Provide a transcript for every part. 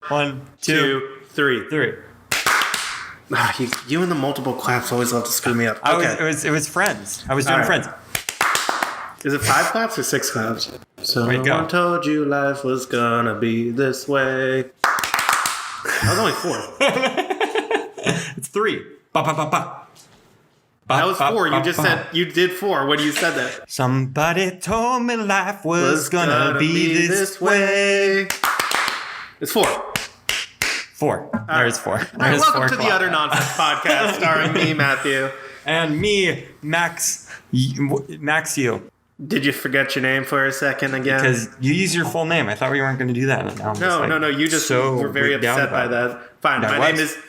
1, 2, 3. 3. You and the multiple claps always love to screw me up. Okay. It was Friends. I was doing All right. Friends. Is it 5 claps or 6 claps? So Wait, go. one told you life was gonna be this way. That was only 4. It's 3. Ba ba ba ba. That was 4. You just said you did 4 when you said that. Somebody told me life was gonna be this way. It's 4. 4. There's 4. There's Welcome 4 to the claps. Utter Nonsense podcast, starring me, Matthew. And me, Max you. Did you forget your name for a second again? Because you use your full name. I thought we weren't going to do that. And now I'm just No. You just were very upset by that. Fine.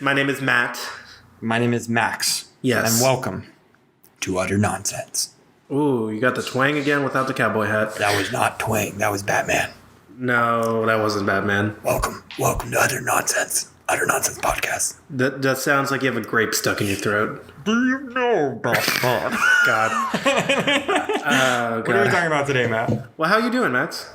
My name is Matt. My name is Max. Yes. And welcome to Utter Nonsense. Ooh, you got the twang again without the cowboy hat. That was not Twang. That was Batman. No, that wasn't Batman. Welcome to Utter Nonsense. Utter Nonsense Podcast. That sounds like you have a grape stuck in your throat. Do you know about that? God. Oh, What are we God. talking about today, Matt? Well, how you doing, Max?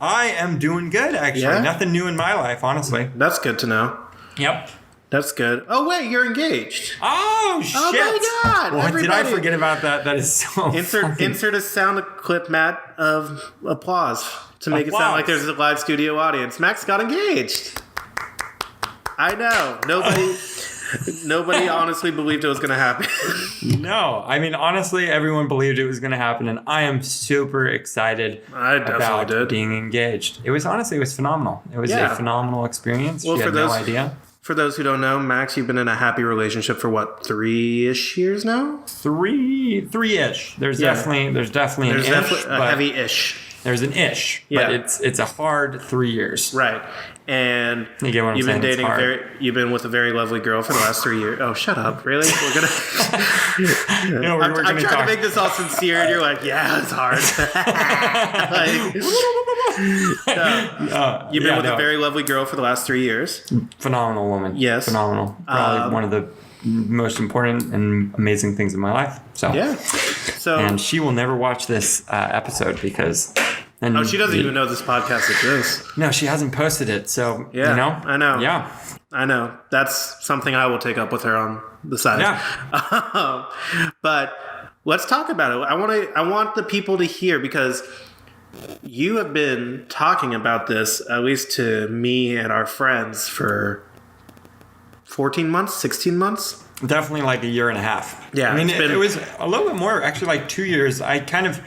I am doing good, actually. Yeah? Nothing new in my life, honestly. That's good to know. Yep. That's good. Oh, wait, you're engaged. Oh, shit. Oh, my God. What did I Everybody. forget about that? That is so Insert a sound clip, Matt, of applause to make it sound Applause. like there's a live studio audience. Max got engaged. I know. Nobody honestly believed it was going to happen. No, I mean, honestly, everyone believed it was going to happen, and I am super excited I definitely about did. being engaged. It was phenomenal. It was Yeah. a phenomenal experience. Well, She for had no those- idea. For those who don't know, Max, you've been in a happy relationship for what, 3-ish years now? Three-ish. There's definitely an There's ish, definitely a but heavy-ish. there's an ish, Yeah. but it's a hard 3 years. Right. And You get what I'm you've been saying? It's dating hard. you've been with a very lovely girl for the last 3 years. Oh, shut up. Really? We're going to No, we're I'm gonna trying talk. to make this all sincere and you're like, yeah, it's hard. You've been with a very lovely girl for the last 3 years. phenomenal woman. Yes. Phenomenal. Probably one of the most important and amazing things in my life. So Yeah. So and she will never watch this episode because. And she doesn't even know this podcast exists. No, she hasn't posted it. So Yeah, you know, I know. Yeah, I know. That's something I will take up with her on the side. yeah. But let's talk about it. I want the people to hear, because you have been talking about this, at least to me and our friends, for 14 months, 16 months. Definitely like a year and a half. Yeah, I mean, it's been- it was a little bit more, actually, like 2 years. I kind of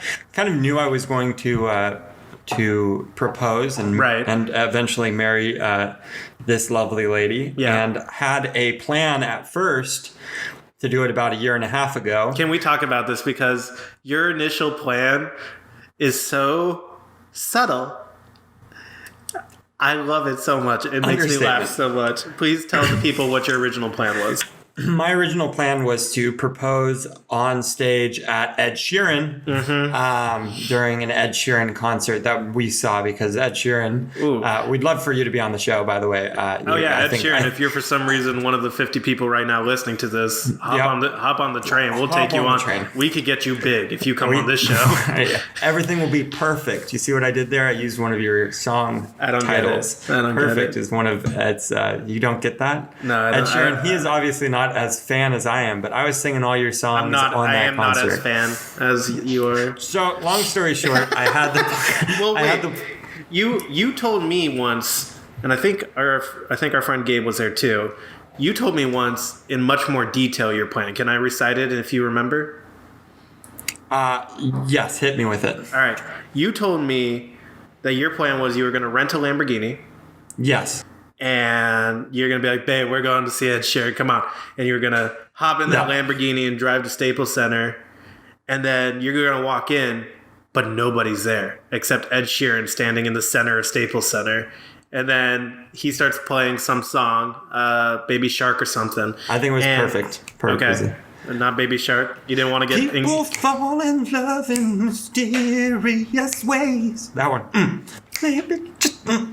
knew I was going to propose and Right. and eventually marry this lovely lady. Yeah. And had a plan at first to do it about a year and a half ago. Can we talk about this? Because your initial plan is so subtle. I love it so much. It makes me laugh so much. Please tell the people what your original plan was. My original plan was to propose on stage at Ed Sheeran during an Ed Sheeran concert that we saw, because Ed Sheeran, we'd love for you to be on the show, by the way. Ed Sheeran, if you're for some reason one of the 50 people right now listening to this, hop on the train. We'll take you on. We could get you big if you come on this show. Everything will be perfect. You see what I did there? I used one of your song titles. I don't Perfect get it. is one of Ed's. You don't get that? No, I Ed don't. Sheeran, he is obviously not as fan as I am, but I was singing all your songs on I that am concert. not as fan as you are. So, long story short, I had the. Well, wait. I had You told me once, and I think our friend Gabe was there too. You told me once in much more detail your plan. Can I recite it if you remember? yes, hit me with it. All right. You told me that your plan was you were going to rent a Lamborghini. Yes. And you're going to be like, babe, we're going to see Ed Sheeran. Come on. And you're going to hop in that Lamborghini and drive to Staples Center. And then you're going to walk in, but nobody's there except Ed Sheeran standing in the center of Staples Center. And then he starts playing some song, Baby Shark or something. I think it was perfect. Okay. Not Baby Shark. You didn't want to get People fall in love in mysterious ways. That one. Maybe just. That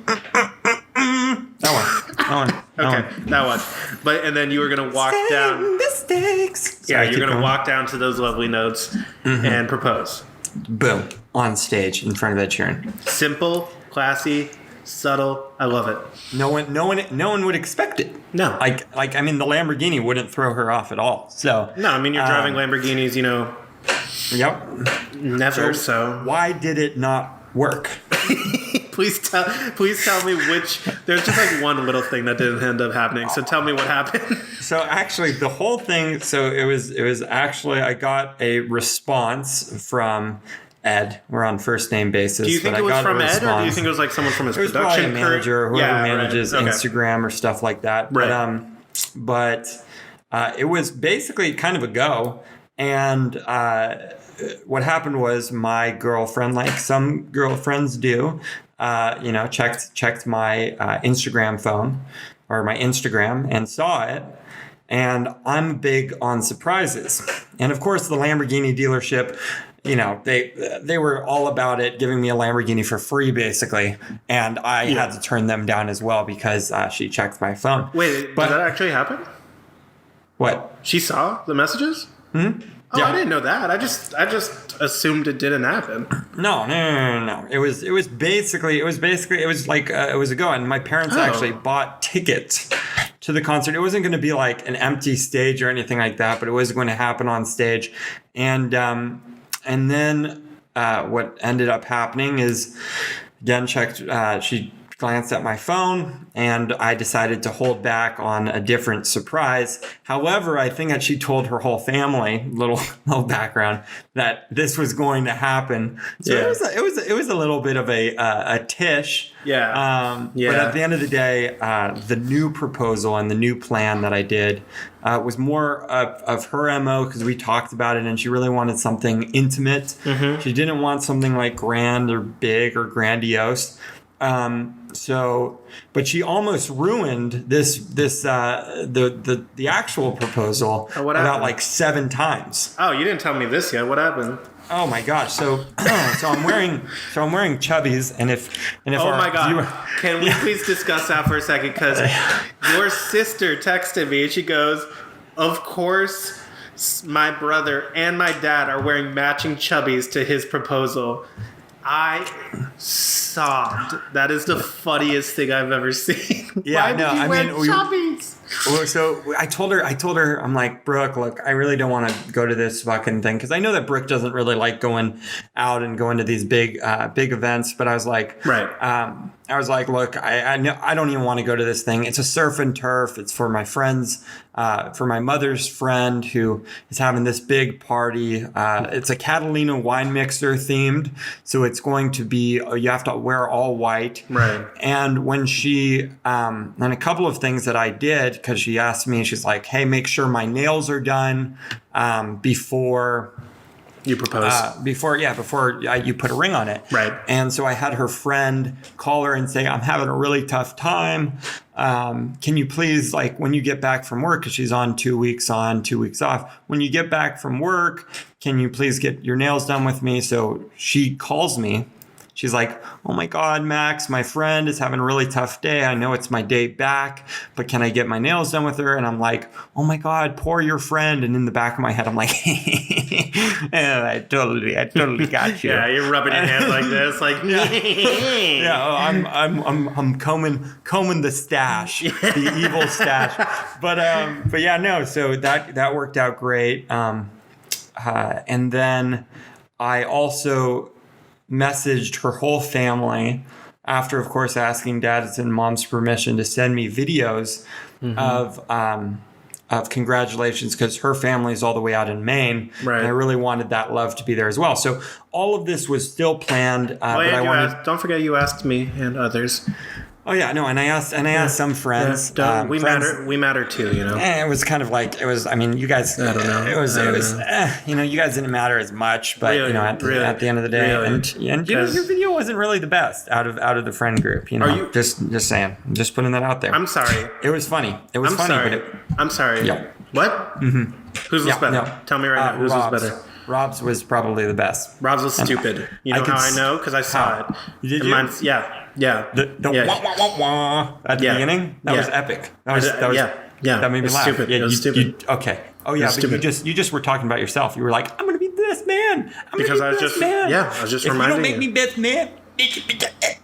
one. Okay, that one. But and then you were gonna walk down. Mistakes. Yeah, you're gonna walk down to those lovely notes and propose. Boom. On stage in front of Ed Sheeran. Simple, classy, subtle. I love it. No one would expect it. No. I mean, the Lamborghini wouldn't throw her off at all. So No, I mean, you're driving Lamborghinis, Yep. never, so. Why did it not work? Please tell me which. There's just like one little thing that didn't end up happening. So tell me what happened. So actually, the whole thing. So it was actually I got a response from Ed. We're on first name basis. Do you think it was from Ed, or do you think it was like someone from his it was production probably a manager, crew? whoever manages right. Okay. Instagram or stuff like that. Right. But it was basically kind of a go, and what happened was my girlfriend, like some girlfriends do, checked my Instagram phone or my Instagram and saw it. And I'm big on surprises. And of course, the Lamborghini dealership, they were all about it, giving me a Lamborghini for free, basically. And I had to turn them down as well because she checked my phone. Wait, did that actually happen? What? She saw the messages? Hmm? Oh, Yeah. I didn't know that. I just assumed it didn't happen. No. It was a go. And my parents actually bought tickets to the concert. It wasn't going to be like an empty stage or anything like that, but it was going to happen on stage. And then what ended up happening is, again, she glanced at my phone, and I decided to hold back on a different surprise. However, I think that she told her whole family, little background, that this was going to happen. So it was a little bit of a tish. Yeah. But at the end of the day, the new proposal and the new plan that I did was more of her MO, because we talked about it and she really wanted something intimate. Mm-hmm. She didn't want something like grand or big or grandiose. But she almost ruined the actual proposal about like 7 times. Oh, you didn't tell me this yet. What happened? Oh my gosh! So I'm wearing chubbies, and if oh my god! Can we please discuss that for a second? Because your sister texted me and she goes, "Of course, my brother and my dad are wearing matching chubbies to his proposal." I sobbed. That is the funniest thing I've ever seen. Yeah, Why did you wear chubbies? So I told her, I'm like, Brooke, look, I really don't want to go to this fucking thing, because I know that Brooke doesn't really like going out and going to these big events. But I was like, right. I was like, look, I know I don't even want to go to this thing. It's a surf and turf. It's for my friends, for my mother's friend who is having this big party. It's a Catalina wine mixer themed, so it's going to be you have to wear all white. Right. And when she and a couple of things that I did, because she asked me, she's like, hey, make sure my nails are done before you propose. Before you put a ring on it. Right. And so I had her friend call her and say, I'm having a really tough time. Can you please, like, when you get back from work, because she's on 2 weeks on, 2 weeks off, when you get back from work, can you please get your nails done with me? So she calls me. She's like, oh my God, Max, my friend is having a really tough day. I know it's my day back, but can I get my nails done with her? And I'm like, oh my God, poor your friend. And in the back of my head, I'm like, I totally got you. Yeah, you're rubbing your hands like this, like, I'm combing the stash, the evil stash. But yeah, no. So that worked out great. And then I also messaged her whole family after, of course, asking dad's and mom's permission to send me videos of congratulations, because her family is all the way out in Maine. Right. And I really wanted that love to be there as well. So all of this was still planned. Don't forget you asked me and others. Oh yeah, no, and I asked some friends. We matter too, you know. It was kind of like I mean, you guys. I don't know. It was. You guys didn't matter as much, but really, at the end of the day, and your video wasn't really the best out of the friend group. You know, just saying, I'm just putting that out there. I'm sorry. It was funny. It was funny. Sorry. I'm sorry. Yeah. What? Mm-hmm. Whose was better? No. Tell me right now. Whose was better? Rob's was probably the best. Rob's was stupid. You know how I know? Because I saw it. Did you? Mine's, yeah. The wah, wah, wah, wah at the beginning? That was epic. That was that made me laugh. Stupid. Yeah, it was stupid. Okay. Oh yeah, but you just were talking about yourself. You were like, I'm gonna be the best man. I was just reminding you. If you don't make me best man,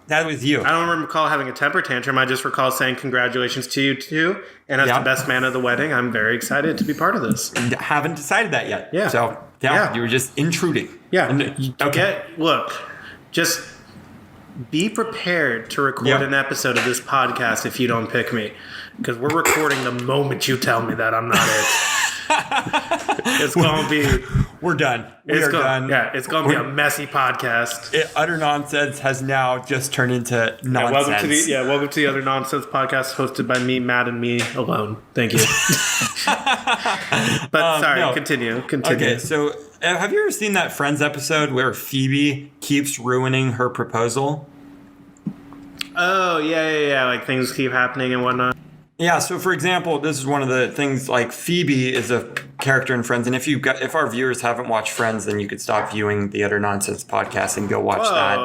That was you. I don't recall having a temper tantrum. I just recall saying congratulations to you too. And as the best man of the wedding, I'm very excited to be part of this. Haven't decided that yet. Yeah. So you were just intruding. Yeah. Okay. Look, just be prepared to record an episode of this podcast if you don't pick me. Because we're recording the moment you tell me that I'm not it. It's going to be... We're done. We are done. Yeah, it's going to be a messy podcast. Utter Nonsense has now just turned into nonsense. Welcome to the Utter Nonsense podcast hosted by me, Matt, and me alone. Thank you. But sorry, continue. Okay, so have you ever seen that Friends episode where Phoebe keeps ruining her proposal? Oh, yeah. Like things keep happening and whatnot. Yeah, so for example, this is one of the things, like Phoebe is a character in Friends, and if our viewers haven't watched Friends, then you could stop viewing the Utter Nonsense podcast and go watch that.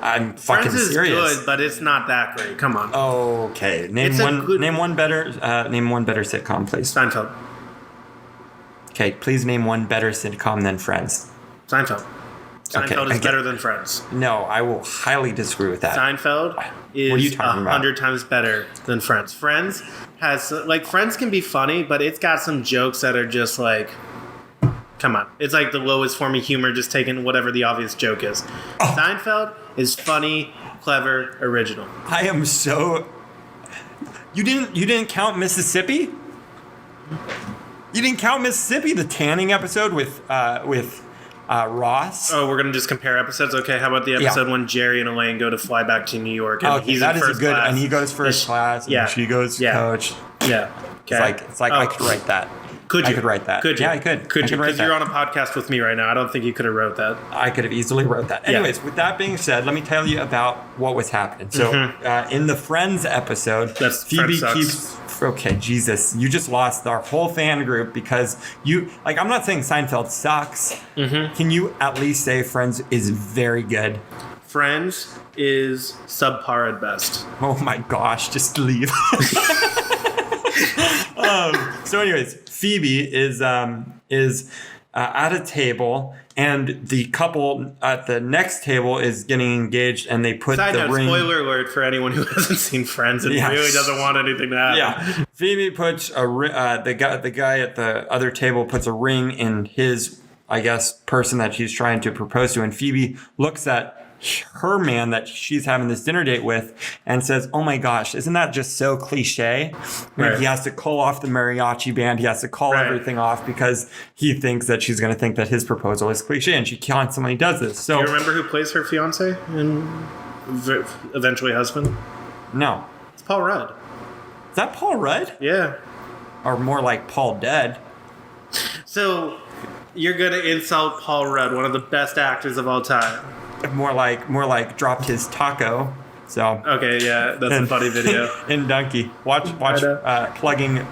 I'm fucking serious. serious. Friends is good, but it's not that great. Come on. Okay, name one better sitcom, please. Seinfeld. Okay, please name one better sitcom than Friends. Seinfeld. Seinfeld is better than Friends. No, I will highly disagree with that. Seinfeld is what are you talking 100 times better than Friends. Friends can be funny, but it's got some jokes that are just like, come on. It's like the lowest form of humor, just taking whatever the obvious joke is. Seinfeld is funny, clever, original. I am so... You didn't count Mississippi? You didn't count Mississippi, the tanning episode with Ross. Oh, we're gonna just compare episodes. Okay, how about the episode when Jerry and Elaine go to fly back to New York? And he's in first class, and he goes first class, and she goes coach. Yeah, okay. It's like I could write that. I could write that. Could you? Yeah, I could. Could you? Because you're on a podcast with me right now. I don't think you could have wrote that. I could have easily wrote that. Anyways, with that being said, let me tell you about what was happening. So, in the Friends episode, Phoebe keeps... Okay, Jesus, you just lost our whole fan group because I'm not saying Seinfeld sucks. Can you at least say Friends is very good? Friends is subpar at best. Oh my gosh, just leave. So anyways, Phoebe is at a table, and the couple at the next table is getting engaged, and they put the ring. Spoiler alert for anyone who hasn't seen Friends and really doesn't want anything to happen. Yeah, Phoebe puts the guy at the other table puts a ring in his, I guess, person that she's trying to propose to, and Phoebe looks at her man that she's having this dinner date with and says, oh my gosh, isn't that just so cliche? Right. He has to call off the mariachi band. He has to call everything off because he thinks that she's going to think that his proposal is cliche, and she constantly does this. So, do you remember who plays her fiance and eventually husband? No. It's Paul Rudd. Is that Paul Rudd? Yeah. Or more like Paul Dead. So you're going to insult Paul Rudd, one of the best actors of all time. More like dropped his taco. So okay, yeah, that's a funny video. In Donkey, watch plugging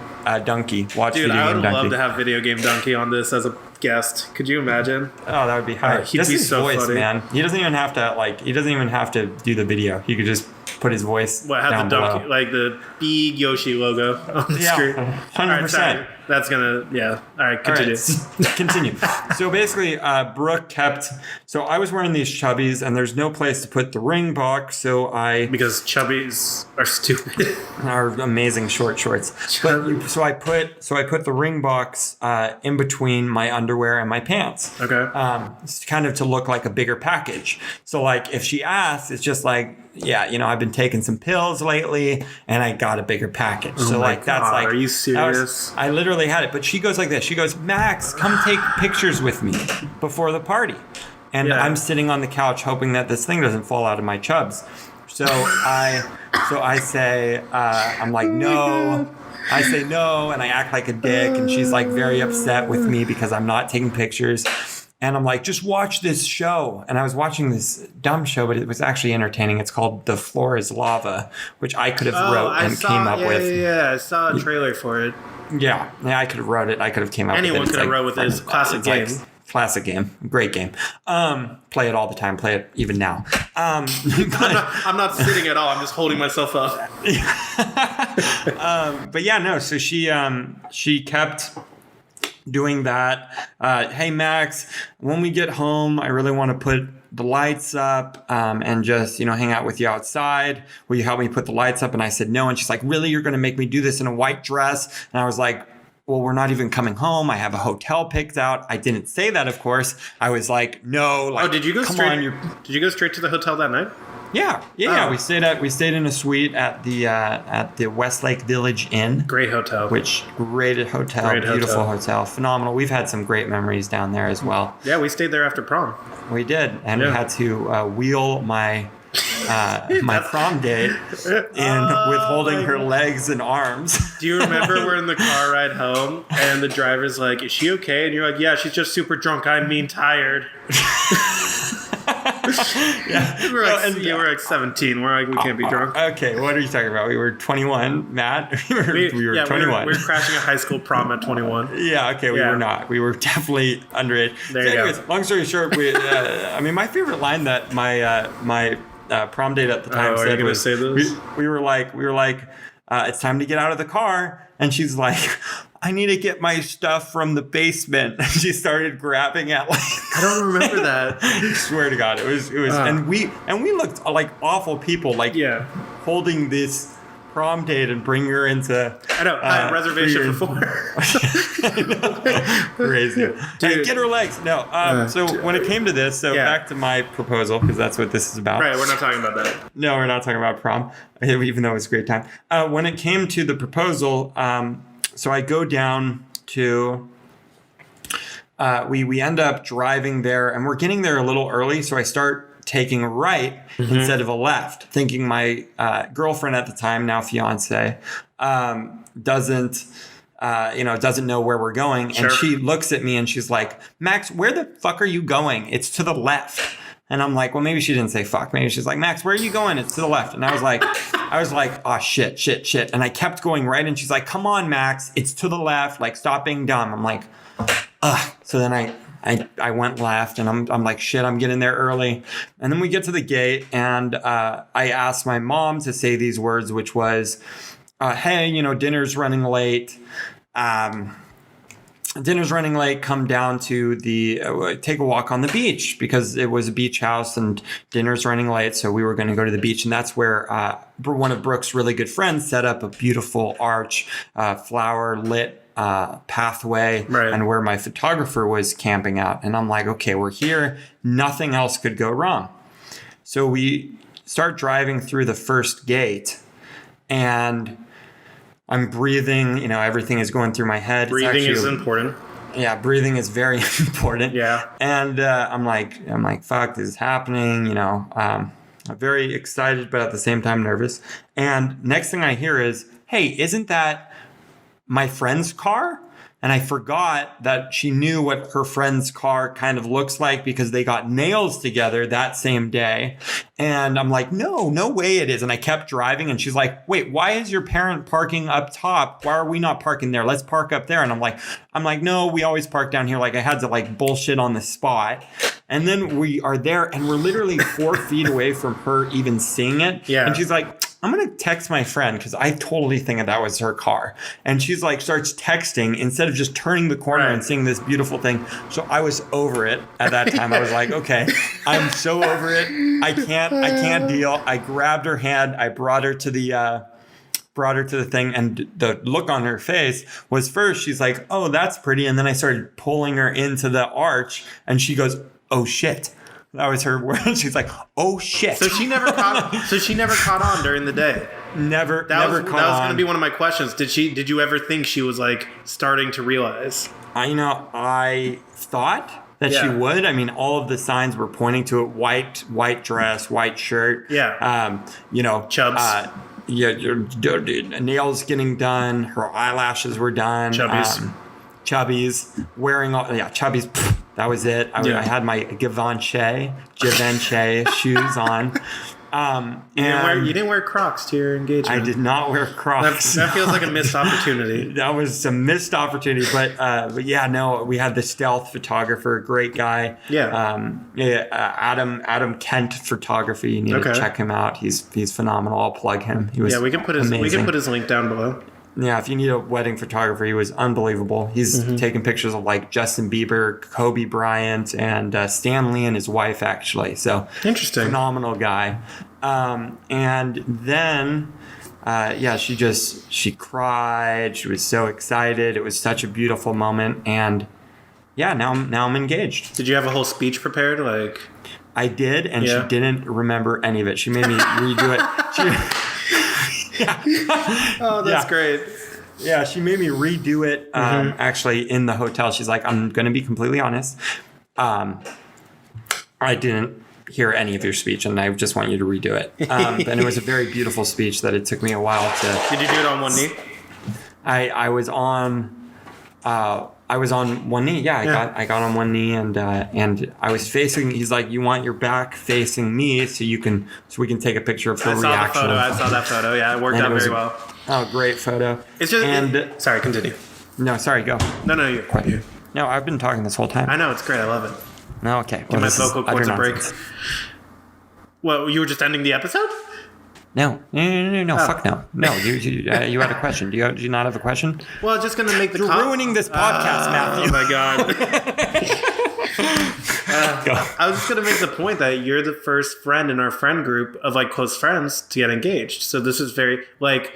Donkey. Watch Dude, video I would game love Donkey. to have video game Donkey on this as a guest. Could you imagine? Oh, that would be hard. He'd be so voice, funny, man. He doesn't even have to do the video. He could just put his voice. Down the Donkey, below. like the big Yoshi logo on the screen? 100%. That's gonna, All right, continue. All right, continue. So basically, Brooke kept. So I was wearing these chubbies, and there's no place to put the ring box. So because chubbies are stupid. Are amazing short shorts. But so I put the ring box in between my underwear and my pants. Okay. Kind of to look like a bigger package. So like if she asks, it's just like, yeah, I've been taking some pills lately, and I got a bigger package. Oh so like God, that's like. Are you serious? I literally had it, but she goes like this. She goes, Max, come take pictures with me before the party. And I'm sitting on the couch hoping that this thing doesn't fall out of my chubs. So I say, I'm like, no. I say no, and I act like a dick, and she's like very upset with me because I'm not taking pictures. And I'm like, just watch this show. And I was watching this dumb show, but it was actually entertaining. It's called The Floor is Lava, which I could have came up with. Yeah, I saw a trailer for it. Yeah, I could have wrote it. I could have came up with it. Anyone could have wrote with it. It's a classic game. Classic game. Great game. Play it all the time. Play it even now. I'm not sitting at all. I'm just holding myself up. But yeah, no. So she kept doing that. Hey, Max, when we get home, I really want to put the lights up and just, hang out with you outside. Will you help me put the lights up? And I said, no. And she's like, really? You're going to make me do this in a white dress? And I was like, well, we're not even coming home. I have a hotel picked out. I didn't say that, of course. I was like, no. Like, did you go Did you go straight to the hotel that night? Yeah. We stayed in a suite at the Westlake Village Inn. Great hotel. Great beautiful hotel, phenomenal. We've had some great memories down there as well. Yeah, we stayed there after prom. We did, and we had to wheel my prom date in with holding her legs and arms. Do you remember we're in the car ride home and the driver's like, is she okay? And you're like, yeah, she's just super drunk. I mean tired. Yeah. You were like 17. We're like, we can't be drunk. Okay, what are you talking about? We were 21, Matt. We were 21. We were crashing a high school prom at 21. Yeah, okay, we were not. We were definitely underage. There you go. Long story short, my favorite line that my prom date at the time said was, we were like, it's time to get out of the car. And she's like, I need to get my stuff from the basement. And she started grabbing at I don't remember that. I swear to God, it was, and we looked like awful people, holding this prom date and bringing her into. I know, reservation for 4. Crazy. Dude. Get her legs. No. So when it came to this, back to my proposal, because that's what this is about. Right, we're not talking about that. No, we're not talking about prom, even though it was a great time. When it came to the proposal, so I go down to. We end up driving there, and we're getting there a little early, so I start taking a right instead of a left, thinking my girlfriend at the time, now fiance, doesn't know where we're going. Sure. And she looks at me and she's like, Max, where the fuck are you going? It's to the left. And I'm like, well, maybe she didn't say fuck. Maybe she's like, Max, where are you going? It's to the left. And I was like, oh, shit. And I kept going right. And she's like, come on, Max, it's to the left. Like, stop being dumb. I'm like, ugh. So then I went left, and I'm like, shit, I'm getting there early. And then we get to the gate, and I asked my mom to say these words, which was, hey, dinner's running late. Come down to take a walk on the beach, because it was a beach house and dinner's running late. So we were going to go to the beach. And that's where one of Brooke's really good friends set up a beautiful arch, flower lit pathway, right, and where my photographer was camping out. And I'm like, okay, we're here. Nothing else could go wrong. So we start driving through the first gate, and I'm breathing, everything is going throh my head. Breathing is important. Yeah, breathing is very important. Yeah. And I'm like, fuck, this is happening, I'm very excited, but at the same time nervous. And next thing I hear is, hey, isn't that my friend's car? And I forgot that she knew what her friend's car kind of looks like, because they got nails together that same day. And I'm like, no way it is. And I kept driving, and she's like, wait, why is your parent parking up top? Why are we not parking there? Let's park up there. And I'm like, no, we always park down here. Like, I had to bullshit on the spot. And then we are there, and we're literally 4 feet away from her even seeing it. Yeah. And she's like, I'm going to text my friend, because I totally think that was her car. And she's like, starts texting instead of just turning the corner and seeing this beautiful thing. So I was over it at that time. I was like, okay, I'm so over it. I can't deal. I grabbed her hand. I brought her to the thing, and the look on her face was, first she's like, oh, that's pretty. And then I started pulling her into the arch, and she goes, oh shit. That was her word. She's like, "Oh shit!" So she never caught on during the day. Never caught on. That was going to be one of my questions. Did you ever think she was starting to realize? I thought that she would. I mean, all of the signs were pointing to it: white dress, white shirt. Yeah. Chubs. Your nails getting done. Her eyelashes were done. Chubbies. Wearing all. Yeah, chubbies. Pff, that was it. I had my Givenchy shoes on. You didn't wear Crocs to your engagement. I did not wear Crocs. That feels like a missed opportunity. That was a missed opportunity. But yeah, no, we had the stealth photographer, great guy. Yeah. Adam Kent Photography. You need to check him out. He's phenomenal. I'll plug him. He was we can put his link down below. Yeah, if you need a wedding photographer, he was unbelievable. He's taken pictures of like Justin Bieber, Kobe Bryant, and Stan Lee and his wife, actually. So Interesting. phenomenal guy. And then, she cried. She was so excited. It was such a beautiful moment. And yeah, now I'm engaged. Did you have a whole speech prepared? Like, I did, and she didn't remember any of it. She made me redo it. Oh, that's great. Yeah, she made me redo it actually in the hotel. She's like, I'm going to be completely honest. I didn't hear any of your speech, and I just want you to redo it. And it was a very beautiful speech that it took me a while to... Did you do it on one knee? I was on one knee. Yeah, I got on one knee, and I was facing. He's like, "You want your back facing me, so we can take a picture of the reaction." I saw that photo. Yeah, it worked out very well. Oh, great photo. It's just. Sorry, continue. No, sorry, go. No, you're quiet. No, I've been talking this whole time. I know, it's great. I love it. No, okay. Give my vocal cords a break. Well, you were just ending the episode? No. Fuck no. No, you had a question. Do you not have a question? Well, just going to make the... You're ruining this podcast, Matthew. Oh, my God. I was just going to make the point that you're the first friend in our friend group of, like, close friends to get engaged. So this is very, like...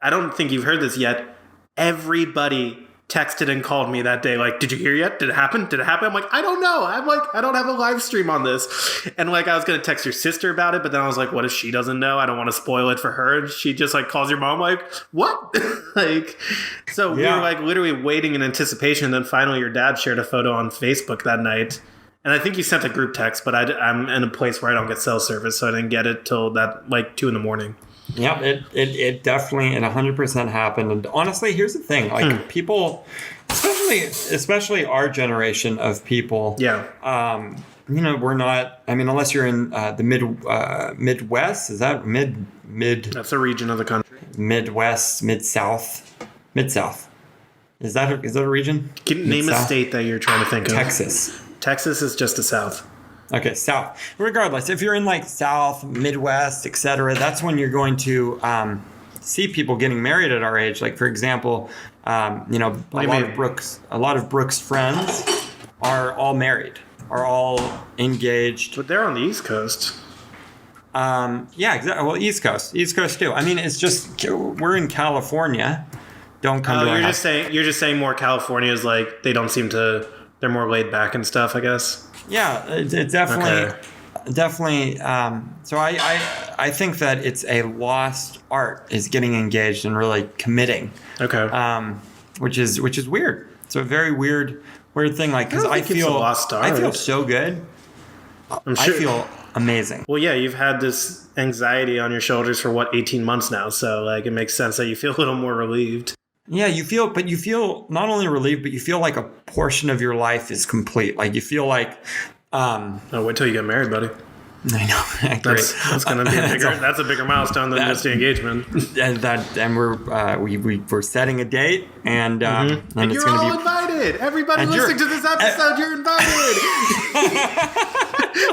I don't think you've heard this yet. Everybody texted and called me that day, like, did you hear yet? Did it happen? I'm like, I don't know. I'm like, I don't have a live stream on this. And like, I was going to text your sister about it, but then I was like, what if she doesn't know? I don't want to spoil it for her. And she just like calls your mom like, what? Like, so we were like literally waiting in anticipation. And then finally your dad shared a photo on Facebook that night. And I think you sent a group text, but I'm in a place where I don't get cell service. So I didn't get it till that like 2 a.m. Yeah, it definitely 100% happened. And honestly, here's the thing: like people, especially our generation of people, we're not. I mean, unless you're in the Midwest, is that mid? That's a region of the country. Midwest, Mid-South. Is that a region? Can you name a state that you're trying to think of? Texas. Texas is just the South. Okay, South. Regardless, if you're in like South, Midwest, etc., that's when you're going to see people getting married at our age. Like, for example, a lot of Brooke's friends are all married, are all engaged. But they're on the East Coast. Yeah, exactly. Well, East Coast too. I mean, it's just we're in California. Don't come to our house. You're just saying more California is like they don't seem to. They're more laid back and stuff, I guess. Yeah, it definitely. So I think that it's a lost art is getting engaged and really committing. Okay. Which is weird. It's a very weird thing. Like, because I feel so good. I'm sure. I feel amazing. Well, yeah, you've had this anxiety on your shoulders for 18 months now. So like, it makes sense that you feel a little more relieved. Yeah, you feel not only relieved, but you feel like a portion of your life is complete. Like you feel like. Wait till you get married, buddy. I know. That's going to be that's a bigger milestone than just the engagement. And we're setting a date, and and it's you're going to be all invited. Everybody listening to this episode, you're invited.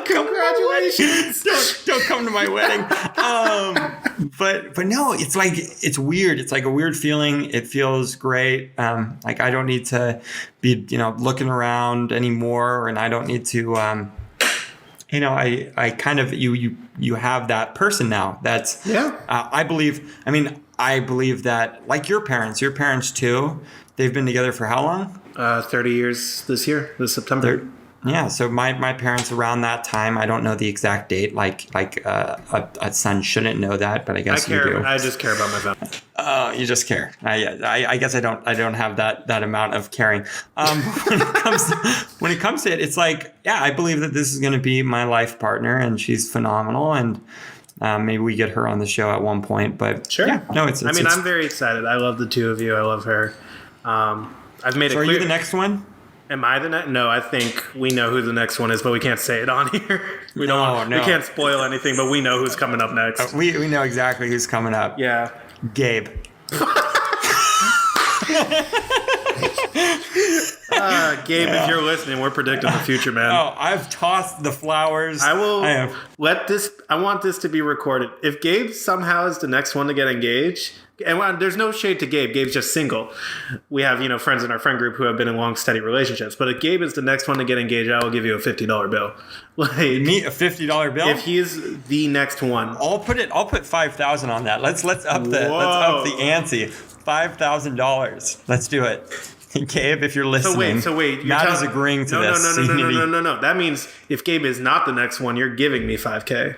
Congratulations! Don't come to my wedding. But no, it's weird. It's like a weird feeling. It feels great. Like I don't need to be looking around anymore, and I don't need to. I kind of you have that person now. That's I believe that like your parents too. They've been together for how long? 30 years this September. Yeah, so my parents around that time, I don't know the exact date. Like a son shouldn't know that, but I guess you do. I just care about my family. You just care. I guess I don't have that amount of caring. When it comes to it, it's like, yeah, I believe that this is going to be my life partner, and she's phenomenal, and maybe we get her on the show at one point. But sure, yeah, no, I'm very excited. I love the two of you. I love her. I've made it clear. Are you the next one? Am I the next? No, I think we know who the next one is, but we can't say it on here. We can't spoil anything, but we know who's coming up next. We know exactly who's coming up. Yeah. Gabe. Gabe, if you're listening, we're predicting the future, man. Oh, I've tossed the flowers. I want this to be recorded. If Gabe somehow is the next one to get engaged, And there's no shade to Gabe. Gabe's just single. We have, friends in our friend group who have been in long, steady relationships. But if Gabe is the next one to get engaged, I will give you a $50 bill. Like, me a $50 bill? If he's the next one, I'll put $5,000 on that. Let's up the ante. $5,000. Let's do it. Gabe, if you're listening, so wait, Matt is agreeing to this. No. That means if Gabe is not the next one, you're giving me $5,000.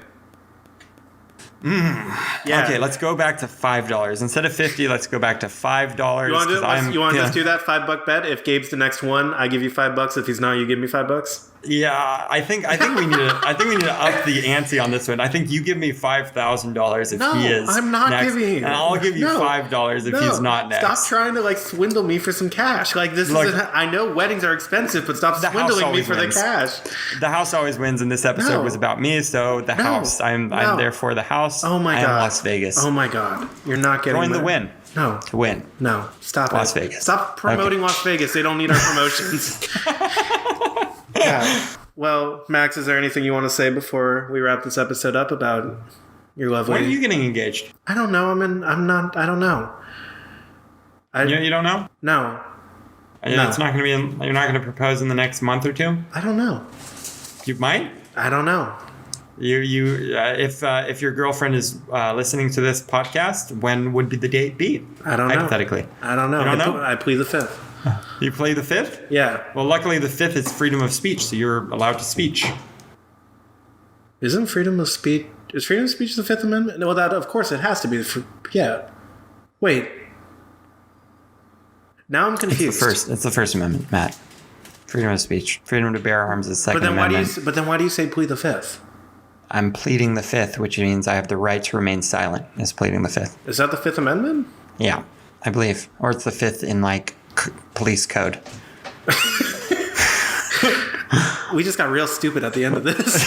Yeah. Okay, let's go back to $5 instead of $50. Let's go back to $5. You want to just do that $5 bet? If Gabe's the next one, I give you $5. If he's not, you give me $5. Yeah, I think we need to up the ante on this one. I think you give me $5,000 if he is. I'm not next, giving you. And I'll give you $5 if he's not next. Stop trying to swindle me for some cash. I know weddings are expensive, but stop swindling me for the cash. The house always wins, and this episode was about me, so the house. I'm there for the house. Oh my God. I am Las Vegas. Oh my God, you're not getting the win. No. To win. No. Stop Las Vegas. Stop promoting Las Vegas. They don't need our promotions. Yeah. Well, Max, is there anything you want to say before we wrap this episode up about your lovely... When are you getting engaged? I don't know. I don't know. You don't know? No. It's not going to be you're not going to propose in the next month or two? I don't know. You might? I don't know. If your girlfriend is listening to this podcast, when would the date be? I don't know. Hypothetically. I don't know. You don't know? I plead the fifth. You play the fifth? Yeah. Well, luckily the fifth is freedom of speech, so you're allowed to speech. Isn't freedom of speech... Is freedom of speech the Fifth Amendment? No, that of course it has to be. Yeah. Wait. Now I'm confused. It's the First Amendment, Matt. Freedom of speech. Freedom to bear arms is the Second Amendment. But then why do you say plead the fifth? I'm pleading the fifth, which means I have the right to remain silent, is pleading the fifth. Is that the Fifth Amendment? Yeah, I believe. Or it's the fifth in, police code. We just got real stupid at the end of this.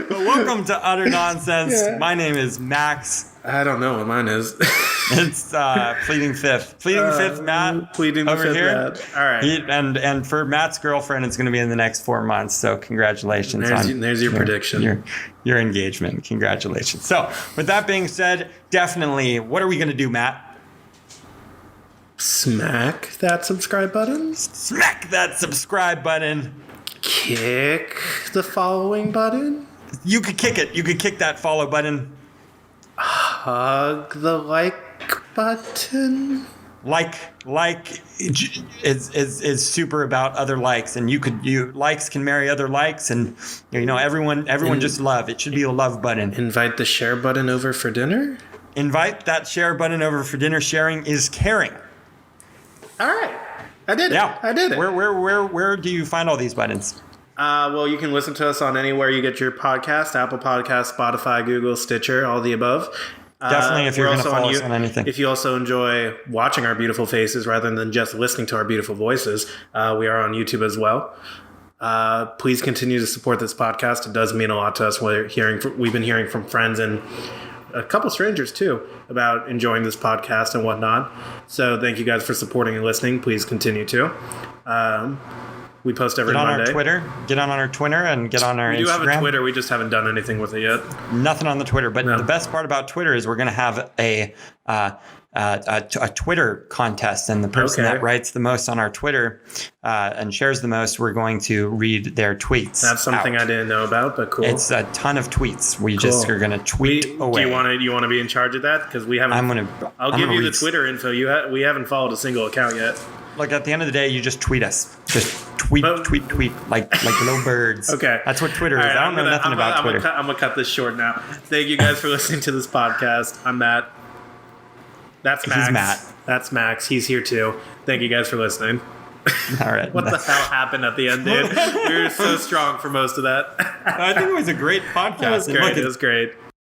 Welcome to Utter Nonsense. Yeah. My name is Max. I don't know what mine is. It's pleading fifth. Pleading fifth, Matt. Pleading the fifth, Matt. All right. And for Matt's girlfriend, it's going to be in the next 4 months. So congratulations there's your prediction. Your engagement. Congratulations. So with that being said, definitely, what are we going to do, Matt? Smack that subscribe button. Smack that subscribe button. Kick the following button. You could kick it. You could kick that follow button. Hug the like button. Like is super about other likes, and you likes can marry other likes, and everyone just love. It should be a love button. Invite the share button over for dinner. Invite that share button over for dinner. Sharing is caring. All right, I did it. Yeah, I did it. Where do you find all these buttons? Well, you can listen to us on anywhere you get your podcast: Apple Podcasts, Spotify, Google, Stitcher, all the above. Definitely, if you're going to follow us on anything. If you also enjoy watching our beautiful faces rather than just listening to our beautiful voices, we are on YouTube as well. Please continue to support this podcast. It does mean a lot to us. We've been hearing from friends and a couple strangers too about enjoying this podcast and whatnot. So thank you guys for supporting and listening. Please continue to. We post every Monday. Get on our Twitter and get on our Instagram. We do have a Twitter. We just haven't done anything with it yet. Nothing on the Twitter. But The best part about Twitter is we're going to have a Twitter contest. And the person that writes the most on our Twitter and shares the most, we're going to read their tweets. That's something I didn't know about, but cool. It's a ton of tweets. We just are going to tweet away. Do you want to be in charge of that? Because we haven't. I'll give you the Twitter info. We haven't followed a single account yet. Look, at the end of the day, you just tweet us. Just tweet like little birds. Okay. That's what Twitter is. I don't know nothing about Twitter. I'm going to cut this short now. Thank you guys for listening to this podcast. I'm Matt. That's Max. He's Matt. That's Max. He's here too. Thank you guys for listening. All right. What the hell happened at the end, dude? We were so strong for most of that. I think it was a great podcast. It was great.